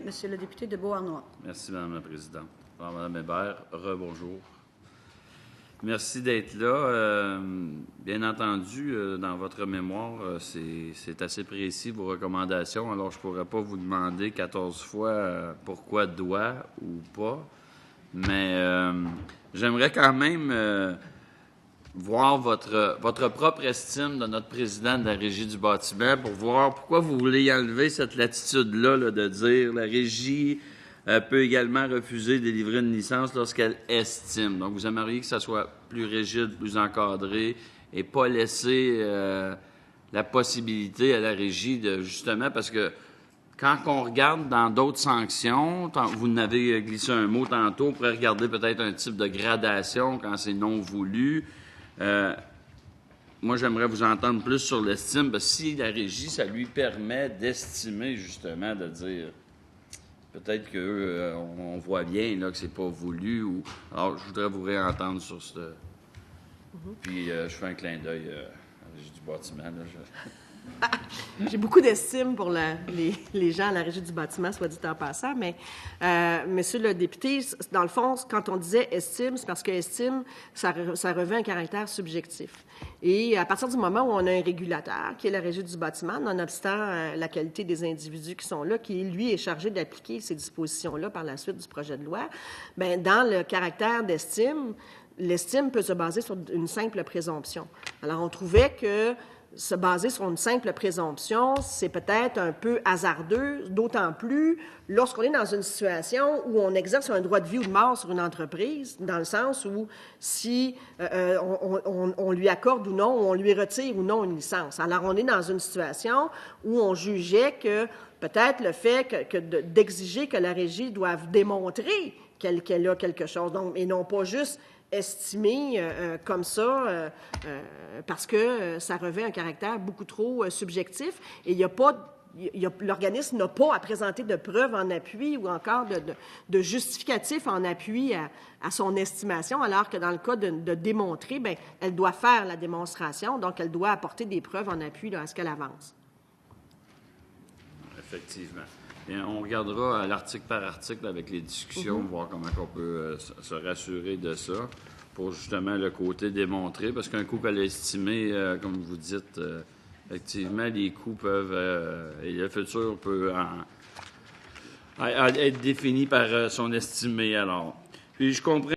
Monsieur le député de Beauharnois. Merci, Mme la présidente. Alors, Mme Hébert, rebonjour. Merci d'être là. Bien entendu, dans votre mémoire, c'est assez précis, vos recommandations. Alors, je ne pourrais pas vous demander 14 fois pourquoi doit ou pas. Mais j'aimerais quand même voir votre propre estime de notre président de la Régie du bâtiment pour voir pourquoi vous voulez y enlever cette latitude-là là, de dire la Régie peut également refuser de délivrer une licence lorsqu'elle estime. Donc, vous aimeriez que ça soit plus rigide, plus encadré et pas laisser la possibilité à la Régie de, justement, parce que quand on regarde dans d'autres sanctions, vous n'avez glissé un mot tantôt, on pourrait regarder peut-être un type de gradation quand c'est non voulu. Moi, j'aimerais vous entendre plus sur l'estime, parce que si la Régie, ça lui permet d'estimer, justement, de dire peut-être qu'eux, on voit bien là, que c'est pas voulu. Alors, je voudrais vous réentendre sur ce. Puis, je fais un clin d'œil à la Régie du bâtiment. Là, J'ai beaucoup d'estime pour les gens à la Régie du bâtiment, soit dit en passant, mais Monsieur le député, dans le fond, quand on disait estime, c'est parce que estime, ça revêt un caractère subjectif. Et à partir du moment où on a un régulateur, qui est la Régie du bâtiment, nonobstant la qualité des individus qui sont là, qui, lui, est chargé d'appliquer ces dispositions-là par la suite du projet de loi, bien, dans le caractère d'estime, l'estime peut se baser sur une simple présomption. Alors, on trouvait que se baser sur une simple présomption, c'est peut-être un peu hasardeux, d'autant plus lorsqu'on est dans une situation où on exerce un droit de vie ou de mort sur une entreprise, dans le sens où si on lui accorde ou non, ou on lui retire ou non une licence. Alors, on est dans une situation où on jugeait que peut-être le fait d'exiger que la Régie doive démontrer qu'elle a quelque chose, donc, et non pas juste estimé comme ça parce que ça revêt un caractère beaucoup trop subjectif et l'organisme n'a pas à présenter de preuves en appui ou encore de justificatifs en appui à son estimation, alors que dans le cas de démontrer, bien, elle doit faire la démonstration, donc elle doit apporter des preuves en appui là, à ce qu'elle avance. Effectivement. Bien, on regardera l'article par article avec les discussions, voir comment on peut se rassurer de ça pour justement le côté démontré, parce qu'un coup qu'elle a estimé, comme vous dites, effectivement, les coûts peuvent, et le futur peut être défini par son estimé. Alors, puis je comprends